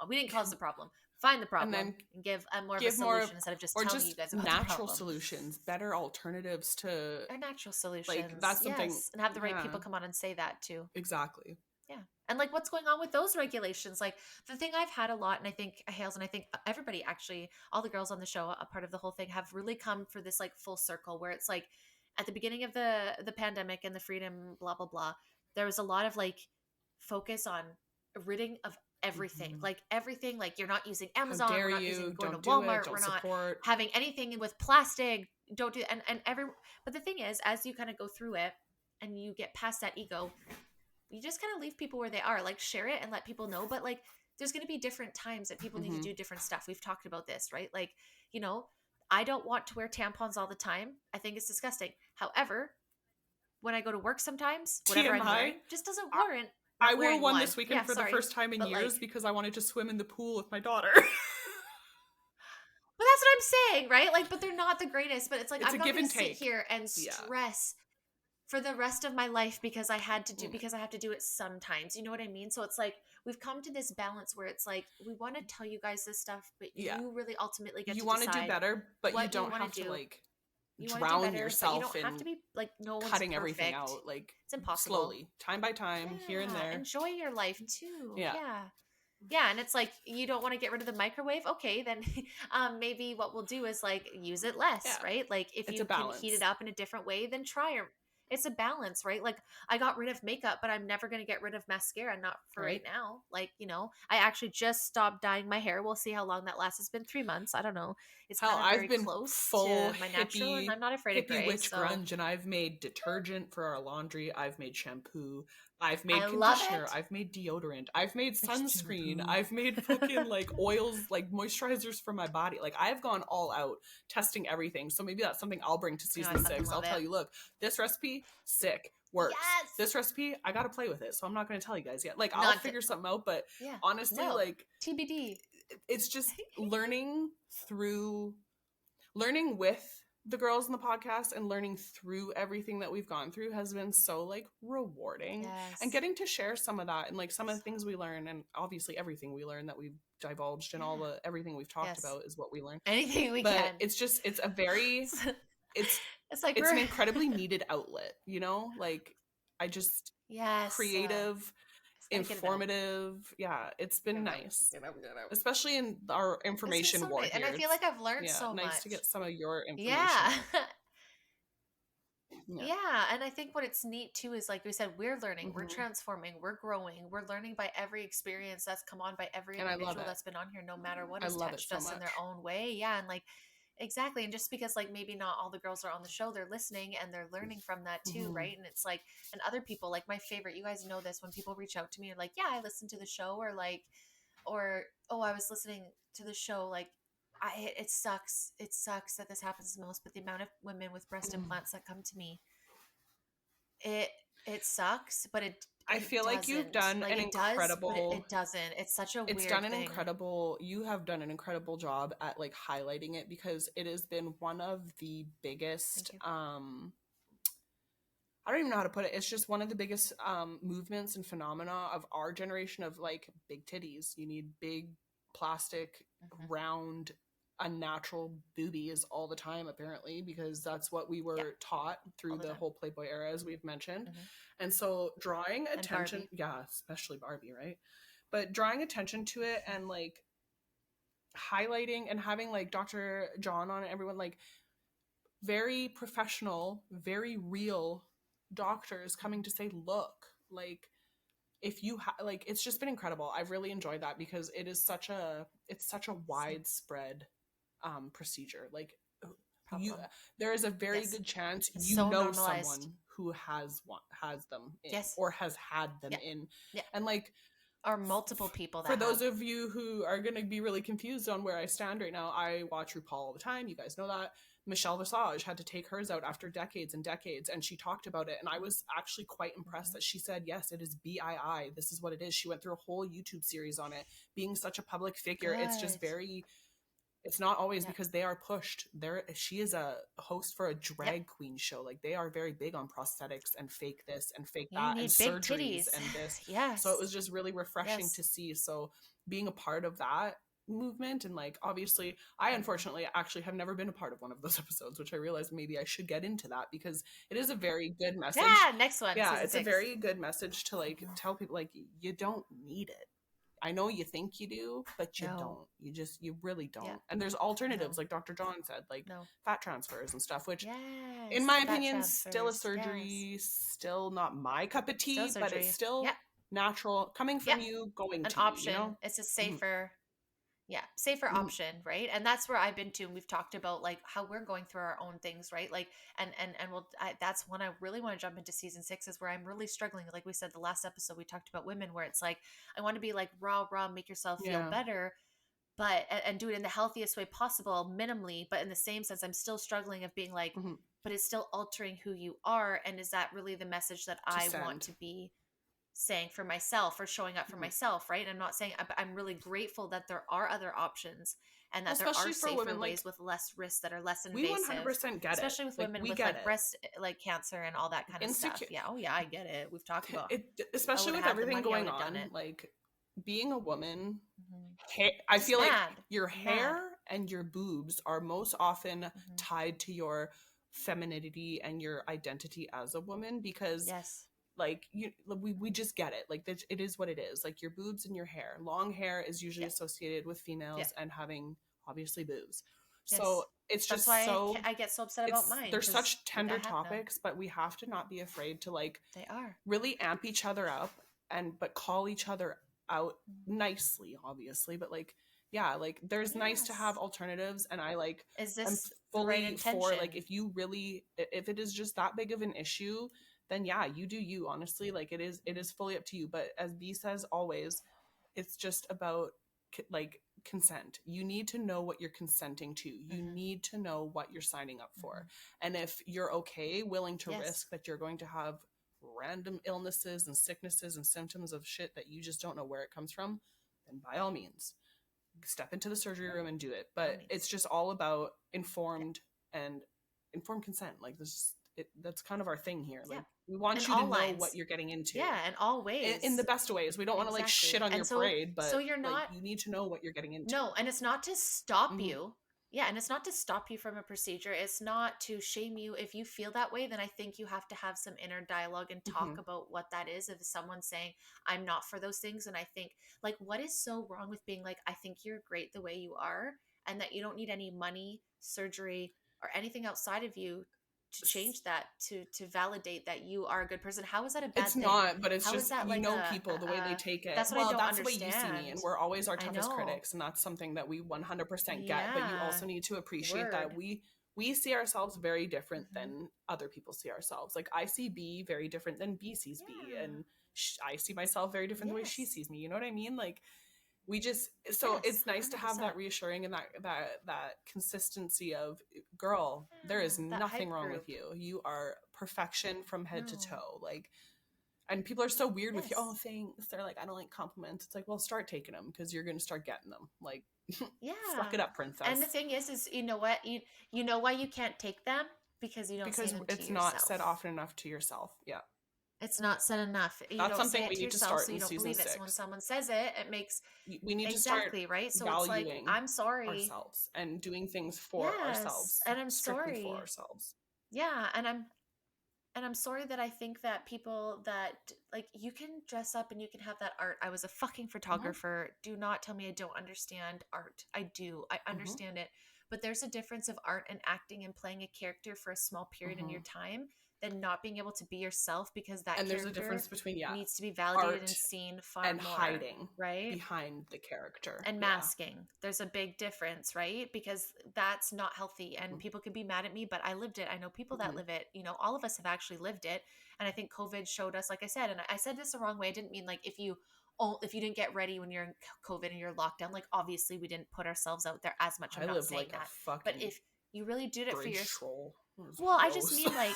we didn't cause the problem. Find the problem and give more of a solution instead of just telling you guys about natural solutions, better alternatives to natural solutions. Like, that's something, and have the right people come on and say that too. Exactly. Yeah. And like what's going on with those regulations? Like the thing I've had a lot, and I think Hales and I think everybody, actually all the girls on the show, a part of the whole thing, have really come for this like full circle where it's like at the beginning of the pandemic and the freedom blah blah blah, there was a lot of like focus on ridding of everything, like everything, like you're not using Amazon, How dare we're not you? going to Don't do Walmart, it. Don't we're not support. having anything with plastic, don't do, and every, but the thing is, as you kind of go through it and you get past that ego, you just kind of leave people where they are, like share it and let people know. But like there's going to be different times that people need to do different stuff. We've talked about this, right? Like, you know, I don't want to wear tampons all the time. I think it's disgusting. However, when I go to work sometimes, whatever I'm TMI. wearing just doesn't warrant I not wore wearing one this weekend Yeah, for the sorry, first time in but years like, because I wanted to swim in the pool with my daughter. but that's what I'm saying, right? Like, but they're not the greatest. But it's like It's a I'm not give going and to sit take. here and Yeah. stress for the rest of my life because I had to do because I have to do it sometimes. You know what I mean? So it's like we've come to this balance where it's like we want to tell you guys this stuff, but Yeah. you really ultimately get You to want to do decide better, but you what you don't want have to to do. like You want to do drown better, but you yourself don't have in to be like no one's cutting perfect. everything out. Like It's impossible. slowly, time by time, here and there. Enjoy your life too. Yeah. Yeah, and it's like you don't want to get rid of the microwave. Okay, then maybe what we'll do is like use it less, Yeah. right? Like if It's you a can heat balance. it up in a different way, then try it. It's a balance, right? Like I got rid of makeup, but I'm never going to get rid of mascara, not for right now. Like, you know, I actually just stopped dyeing my hair. We'll see how long that lasts. It's been 3 months. I don't know. It's Hell, kind of I've very been close full to my natural, and hippie, I'm not afraid of hippie gray. witch So grunge, and I've made detergent for our laundry. I've made shampoo. I've made I love conditioner. it. I've made deodorant. I've made sunscreen. I've made fucking like oils, like moisturizers for my body. Like I've gone all out testing everything. So maybe that's something I'll bring to season 6. I'll tell you, look, this recipe, sick, works. Yes. This recipe, I gotta play with it. So I'm not gonna tell you guys yet. Like I'll figure something out, but honestly, like TBD. It's just learning with the girls in the podcast and learning through everything that we've gone through has been so like rewarding. And getting to share some of that and like some of the things we learn, and obviously everything we learn that we've divulged and all the everything we've talked about is what we learn. Anything we but can. It's a very it's like it's an incredibly needed outlet, you know? Like I just creative, informative. It's been nice. Especially in our information war nice. here. And I feel like I've learned so much. Nice to get some of your information. Yeah, and I think what it's neat too is like we said, we're learning, we're transforming, we're growing, we're learning by every experience that's come on, by every individual that's been on here, no matter what has touched us in their own way. Yeah, and like exactly, and just because like maybe not all the girls are on the show, they're listening and they're learning from that too, right? And it's like, and other people, like my favorite, you guys know this, when people reach out to me and like, yeah, I listened to the show, or like, or oh, I was listening to the show, like it sucks that this happens the most, but the amount of women with breast implants that come to me, it sucks, but I feel like you've done like an incredible but it doesn't. It's such a weird thing. You have done an incredible job at like highlighting it, because it has been one of the biggest I don't even know how to put it. It's just one of the biggest movements and phenomena of our generation of like big titties. You need big plastic round unnatural boobies all the time, apparently, because that's what we were taught through the whole Playboy era, as we've mentioned. And so drawing attention, especially Barbie, right? But drawing attention to it and like highlighting and having like Dr. John on it, everyone, like very professional, very real doctors coming to say, look, like if you like, it's just been incredible. I've really enjoyed that, because it's such a widespread procedure. Like there is a very good chance someone who has them in, or has had them in, and like, or multiple people that for those of you who are going to be really confused on where I stand right now, I watch RuPaul all the time. You guys know that. Michelle Visage had to take hers out after decades and decades, and she talked about it, and I was actually quite impressed that she said, yes, it is BII. This is what it is. She went through a whole YouTube series on it. Being such a public figure, it's just very... It's not always because they are pushed. She is a host for a drag queen show. Like, they are very big on prosthetics and fake this and fake that and surgeries and this. So it was just really refreshing to see. So being a part of that movement, and like, obviously, I unfortunately actually have never been a part of one of those episodes, which I realized maybe I should get into that, because it is a very good message. Next one. Yeah, it's a very good message to like tell people, like, you don't need it. I know you think you do, but you don't. You really don't. And there's alternatives, like Dr. John said, like fat transfers and stuff, which in my opinion, still a surgery, still not my cup of tea, but it's still natural coming from you, going an to option. you, you know? It's a safer safer option, right? And that's where I've been to, and we've talked about like how we're going through our own things, right? Like and that's when I really want to jump into season 6, is where I'm really struggling. Like we said the last episode, we talked about women, where it's like I want to be like raw, make yourself feel better, but and do it in the healthiest way possible, minimally, but in the same sense I'm still struggling of being like, but it's still altering who you are, and is that really the message that I want to be saying for myself, or showing up for myself, right? I'm not saying, I'm really grateful that there are other options, and that especially there are safer women, ways with less risks, that are less invasive. We 100% get especially it. with women with like breast like cancer and all that kind of stuff. I get it. We've talked about it, especially with everything going on, like being a woman. I feel like your hair and your boobs are most often tied to your femininity and your identity as a woman, because like we just get it, like it is what it is. Like your boobs and your hair, long hair is usually associated with females and having obviously boobs. So it's that's just why so I get so upset about mine. They're such tender topics, but we have to not be afraid to like really amp each other up, but call each other out nicely, obviously, but like like there's nice to have alternatives. And I like I'm fully for like, if it is just that big of an issue, then you do you, honestly. Like it is fully up to you. But as B says always, it's just about like consent. You need to know what you're consenting to. You need to know what you're signing up for. And if you're willing to risk that you're going to have random illnesses and sicknesses and symptoms of shit that you just don't know where it comes from, then by all means step into the surgery room and do it. But it's just all about informed consent. Like that's kind of our thing here. Like we want you to know what you're getting into. In all ways. In the best ways. We don't want to like shit on your parade, but so you're not, like, you need to know what you're getting into. No, and it's not to stop you. Yeah, and it's not to stop you from a procedure. It's not to shame you. If you feel that way, then I think you have to have some inner dialogue and talk about what that is. If someone's saying, I'm not for those things, and I think, like, what is so wrong with being like, I think you're great the way you are, and that you don't need any money, surgery, or anything outside of you to change that, to validate that you are a good person. How is that a bad thing? It's not, but it's just, you know, people, the way they take it. That's what I don't that's understand. the way you see me, and we're always our toughest critics, and that's something that we 100% get. But you also need to appreciate that we see ourselves very different than other people see ourselves. Like I see B very different than B sees B, and I see myself very different the way she sees me. You know what I mean? Like we just, so it's nice 100%. To have that reassuring and that consistency of, girl, there is nothing wrong with you. You are perfection from head to toe. Like, and people are so weird with you. Oh, thanks. They're like, I don't like compliments. It's like, well, start taking them, because you're going to start getting them. Like, suck it up, princess. And the thing is you know what? You know why you can't take them? Because you don't say them to yourself. It's not said often enough to yourself. Yeah. It's not said enough. You That's don't something say it we to need yourself, to start so you in don't season believe 6. it. So when someone says it, it makes we need to start right. So it's like, I'm sorry, ourselves and doing things for ourselves, and I'm sorry for ourselves. Yeah, and I'm sorry that I think that people that, like, you can dress up and you can have that art. I was a fucking photographer. Do not tell me I don't understand art. I do. I understand it. But there's a difference of art and acting and playing a character for a small period in your time than not being able to be yourself, because that and there's a difference between needs to be validated and seen far and more, hiding right behind the character and masking. There's a big difference, right? Because that's not healthy, and people can be mad at me, but I lived it. I know people that live it. You know, all of us have actually lived it, and I think COVID showed us, like I said, and I said this the wrong way. I didn't mean like if you didn't get ready when you're in COVID and you're locked down, like obviously we didn't put ourselves out there as much. I'm not saying that, but if you really did it for yourself, well, I just mean like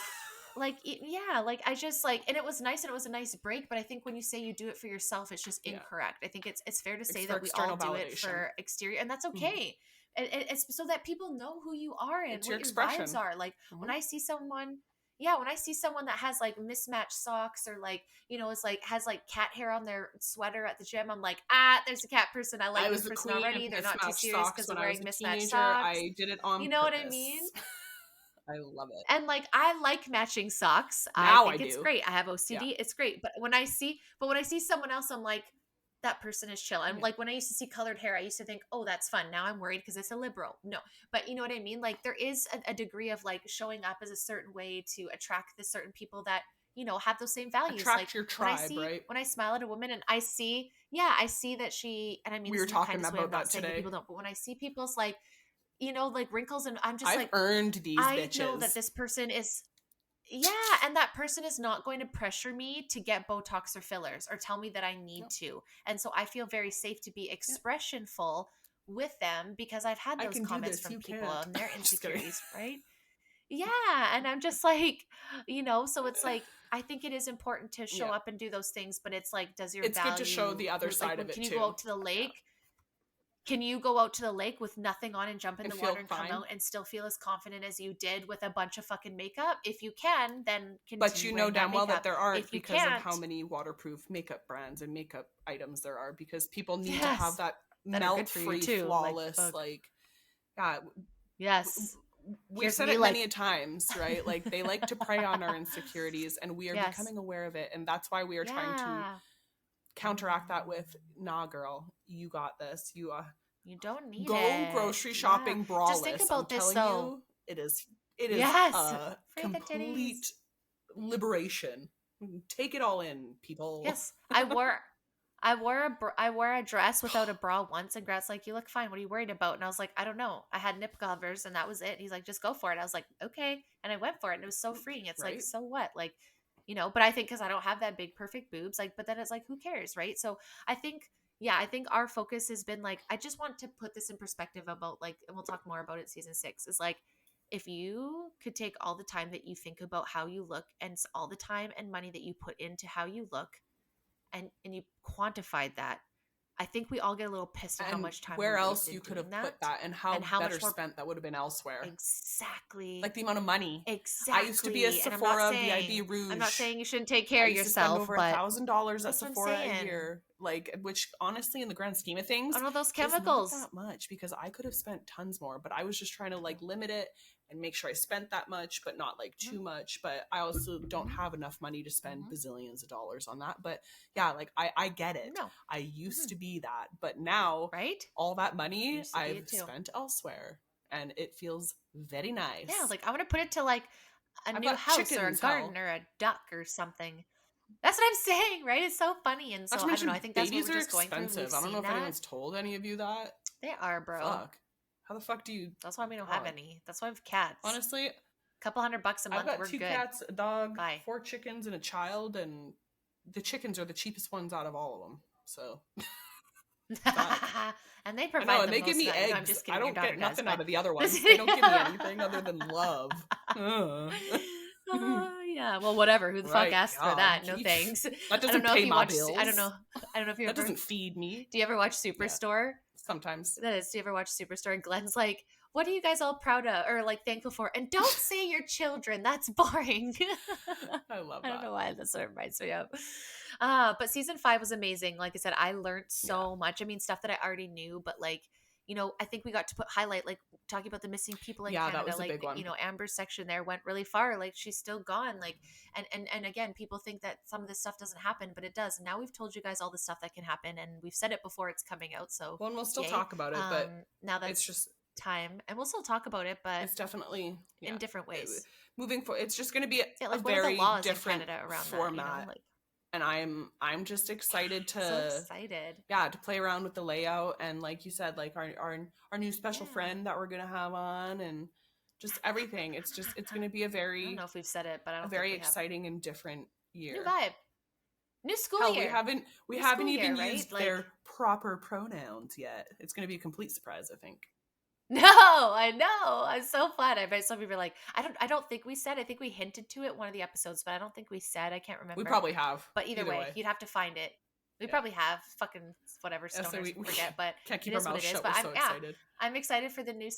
I just like, and it was nice, and it was a nice break, but I think when you say you do it for yourself, it's just incorrect. I think it's fair to say that we all do it for exterior, and that's okay. It's so that people know who you are and what your vibes are. Like when I see someone that has like mismatched socks, or like, you know, is like has like cat hair on their sweater at the gym, I'm like, there's a cat person. I like this person already. They're not too serious because they're wearing mismatched socks. I did it on You know purpose. what I mean? I love it. And like, I like matching socks. Now I think it's great. I have OCD. It's great. But when I see someone else, I'm like, that person is chill. And Yeah. like when I used to see colored hair, I used to think, oh, that's fun. Now I'm worried because it's a liberal. No, but you know what I mean? Like there is a degree of like showing up as a certain way to attract the certain people that, you know, have those same values. Like Attract your tribe, right? when I smile at a woman and I see, yeah, I see that she, and I mean, We this were in the talking kindest way, I'm about not that saying that today. people don't, but when I see people's like, you know, like wrinkles and I'm just I've like, earned these I know that bitches. this person is, yeah, and that person is not going to pressure me to get Botox or fillers or tell me that I need Yep. to. And so I feel very safe to be Yep. expressionful with them because I've had I those can do comments this, from you people can't. on their Just kidding. insecurities, right? Yeah, and I'm just like, you know, so it's like I think it is important to show Yeah. up and do those things, but it's like, does your It's good to show value the other like side when of can it you go too. out to the Yeah. lake? Can you go out to the lake with nothing on and jump in And the feel water and come fine. out and still feel as confident as you did with a bunch of fucking makeup? If you can, then But continue you know wearing that damn well that makeup. there aren't If you because of can't, how many waterproof makeup brands and makeup items there are, because people need to have yes, that that are good for you melt-free, too. Like, flawless, fuck. like, yeah, Yes. we've Here's said me it like, many a times, right? Like they like to prey on our insecurities and we are yes. becoming aware of it. And that's why we are trying to Yeah. counteract that with, nah, girl, you got this. You You don't need go it. grocery Yeah. shopping Just think braless. I'm about this telling though. you, it is Yes. a Free the titties. complete liberation. Take it all in, people. Yes. I wore a dress without a bra once, and Grad's like, "You look fine. What are you worried about?" And I was like, "I don't know. I had nip covers, and that was it." And he's like, "Just go for it." I was like, "Okay," and I went for it, and it was so freeing. It's like, Right? so what? Like, you know. But I think because I don't have that big perfect boobs, like, but then it's like, who cares, right? So I think, yeah, I think our focus has been like, I just want to put this in perspective about like, and we'll talk more about it season 6. Is like, if you could take all the time that you think about how you look and all the time and money that you put into how you look and you quantified that, I think we all get a little pissed at how And much time we where else you wasted could doing have that put that and how and how better much more spent that would have been elsewhere. exactly Like the amount of money. I used to be a exactly. And Sephora VIB I'm not Rouge. saying you shouldn't take care I of used to spend yourself, over but $1,000 at that's what I'm Sephora a saying. year, like, which honestly, in the grand scheme of things, On all those is not chemicals. that much because I could have spent tons more. But I was just trying to like limit it and make sure I spent that much, but not like too much. But I also don't have enough money to spend bazillions of dollars on that. But yeah, like I get it. No. I used to be that, but now Right? all that money Used to be I've it too. spent elsewhere, and it feels very Yeah, nice. like I want to put it to like a I've new got house or a chickens, garden hell. or a duck or something. That's what I'm saying, right? It's so funny. And Not so to I don't know. I mention, think that's what babies we're are just going through. We've expensive. I don't know seen if that. anyone's told any of you that. They are, bro. Fuck. How the fuck do you? That's why we don't have God. any. That's why we have cats. Honestly, A couple $100 a I've month, got we're 2 good. cats, a dog, Bye. 4 chickens, and a child, and the chickens are the cheapest ones out of all of them. So, fuck. And they I provide know, and the they give most me value. No, I'm eggs. just I kidding. Your don't daughter get does, nothing but out of the other ones. They don't give me anything other than love. Yeah. Well, whatever. Who the fuck Right? asked for God, that? No thanks. that I don't doesn't know if pay you my watch. bills. I don't know. I don't know if you That ever. doesn't feed me. Do you ever watch Yeah, Superstore? sometimes. That is. Do you ever watch Superstore? And Glenn's like, "What are you guys all proud of or like thankful for?" And don't say your children. That's boring. I love I don't that. know why that's what it reminds me of. But season 5 was amazing. Like I said, I learned so much. I mean, stuff that I already knew, but like, you know, I think we got to highlight like talking about the missing people in Yeah, that Canada. was a Like, big one. you know, Amber's section there went really far. Like she's still gone. Like, and again, people think that some of this stuff doesn't happen, but it does. And now we've told you guys all the stuff that can happen, and we've said it before it's coming out. So, Well, and we'll still yay. talk about it, but Now it's that's just time, and we'll still talk about it, but it's definitely in different ways. Moving forward, it's just going to be Yeah, a like what are the very laws in different Canada around format. that? You know, like And I'm just excited to so excited. to play around with the layout, and like you said, like our new special friend that we're gonna have on, and just everything. It's gonna be a I very don't know if we've said it, but I don't very think we have. exciting and different year. New vibe, new school Hell, year. we New haven't school even year, right? used Like, their proper pronouns yet. It's gonna be a complete surprise, I think. no, I know. I'm so flat. I bet some people are like, I don't think we said. I think we hinted to it one of the episodes, but I don't think we said. I can't remember. We probably have. But either way, you'd have to find it. We probably have. Fucking whatever. Yeah, so Stoners we forget, but can't keep it our is what mouths it is. shut. But We're so excited. I'm excited for the new.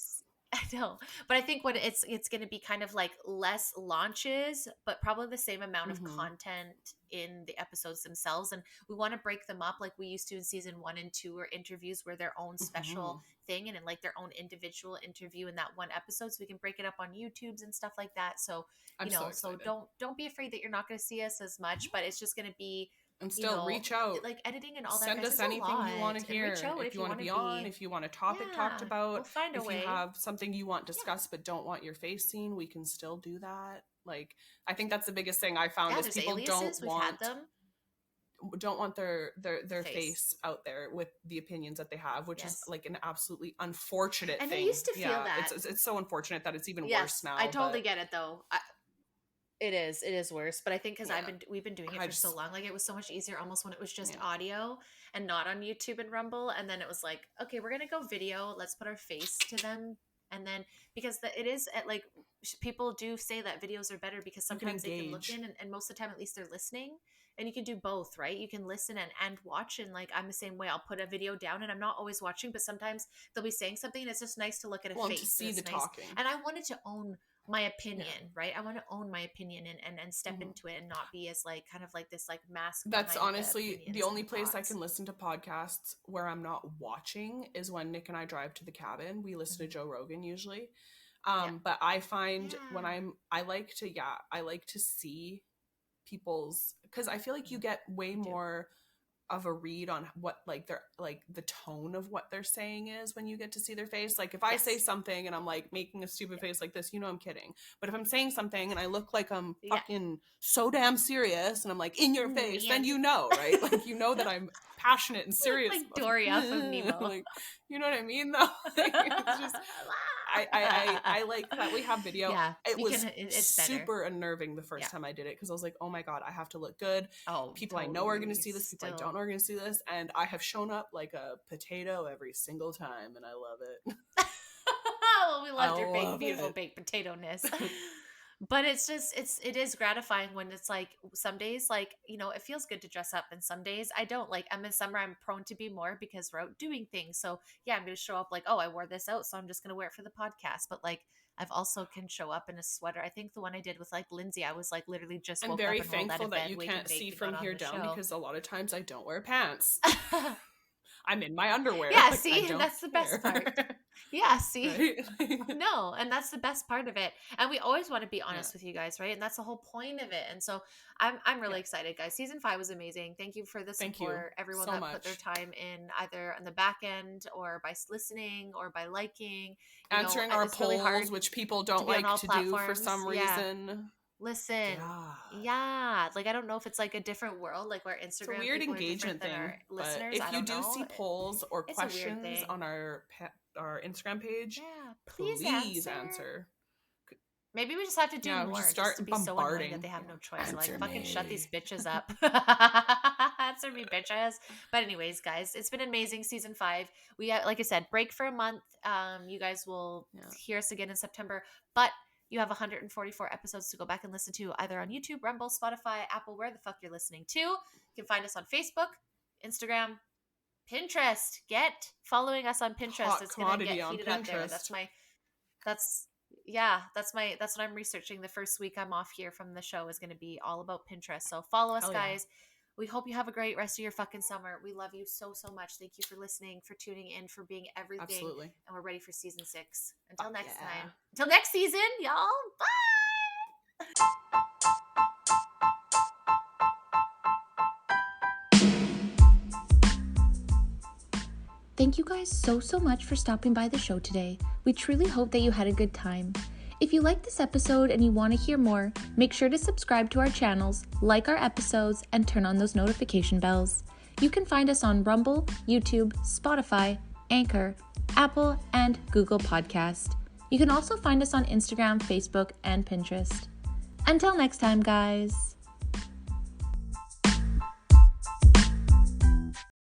I know, but I think what it's going to be kind of like less launches, but probably the same amount of content in the episodes themselves. And we want to break them up like we used to in season 1 and 2, where interviews were their own special thing and in like their own individual interview in that one episode, so we can break it up on YouTubes and stuff like that. So you know, so don't be afraid that you're not going to see us as much, but it's just going to be And still reach out. Like editing and all that. Send us anything you want to hear. If you want to be on, if you want a topic talked about, we'll find a way. If you have something you want discussed but don't want your face seen, we can still do that. Like, I think that's the biggest thing I found is people don't want their face out there with the opinions that they have, which is like an absolutely unfortunate thing. And I used to feel that. It's so unfortunate that it's even worse now. I totally get it though. It is worse, but I think because we've been doing it for so long, like it was so much easier almost when it was just audio and not on YouTube and Rumble, and then it was like, okay, we're gonna go video, let's put our face to them, and then because it is at like people do say that videos are better because sometimes they can look in and most of the time at least they're listening, and you can do both, right? You can listen and watch, and like I'm the same way. I'll put a video down and I'm not always watching, but sometimes they'll be saying something and it's just nice to look at a face to see the nice. Talking, and I wanted to own my opinion, right? I want to own my opinion and step into it and not be as like kind of like this like mask. That's honestly the only place I can listen to podcasts where I'm not watching is when Nick and I drive to the cabin. We listen to Joe Rogan usually. But I find when I like to see people's, because I feel like you get way more of a read on what like they're like the tone of what they're saying is when you get to see their face. Like if I say something and I'm like making a stupid face like this, I'm kidding. But if I'm saying something and I look like I'm fucking so damn serious and I'm like in your face, then right? Like that I'm passionate and serious. Like Dory off of Nemo. Like, you know what I mean though? Like, it's just I like that we have video. Yeah, it's super unnerving the first time I did it because I was like, oh my God, I have to look good. People I know are going to see this. People I don't know are going to see this. And I have shown up like a potato every single time and I love it. Well, we loved your big, beautiful baked potato-ness. But it's just, it is gratifying when it's like some days, like, it feels good to dress up and some days I don't. Like I'm in summer, I'm prone to be more because we're out doing things. So yeah, I'm going to show up like, oh, I wore this out, so I'm just going to wear it for the podcast. But like, I've also can show up in a sweater. I think the one I did with like Lindsay, I was like literally just woke up and rolled out of bed. I'm very thankful that you can't see from here down because a lot of times I don't wear pants. I'm in my underwear. Yeah, like, see, that's the best part. Yeah, see? Right? No, and that's the best part of it. And we always want to be honest with you guys, right? And that's the whole point of it. And so I'm really excited, guys. Season 5 was amazing. Thank you for the support. Everyone so that put their time in either on the back end or by listening or by liking. Answering our polls, really hard which people don't like to do for some reason. Listen, like I don't know if it's like a different world, like where Instagram. It's a weird engagement thing. But if you do see polls or questions on our Instagram page, please answer. Maybe we just have to do more. Just start to be so annoying that they have no choice. Like fucking shut these bitches up. Answer me, bitches. But anyways, guys, it's been amazing. Season 5. We have, like I said, break for a month. You guys will hear us again in September, but you have 144 episodes to go back and listen to either on YouTube, Rumble, Spotify, Apple, where the fuck you're listening to. You can find us on Facebook, Instagram, Pinterest. Get following us on Pinterest. Hot it's gonna get heated up there. That's what I'm researching. The first week I'm off here from the show is going to be all about Pinterest. So follow us, guys. We hope you have a great rest of your fucking summer. We love you so, so much. Thank you for listening, for tuning in, for being everything. Absolutely. And we're ready for season 6. Until next time. Until next season, y'all. Bye! Thank you guys so, so much for stopping by the show today. We truly hope that you had a good time. If you like this episode and you want to hear more, make sure to subscribe to our channels, like our episodes, and turn on those notification bells. You can find us on Rumble, YouTube, Spotify, Anchor, Apple, and Google Podcast. You can also find us on Instagram, Facebook, and Pinterest. Until next time, guys.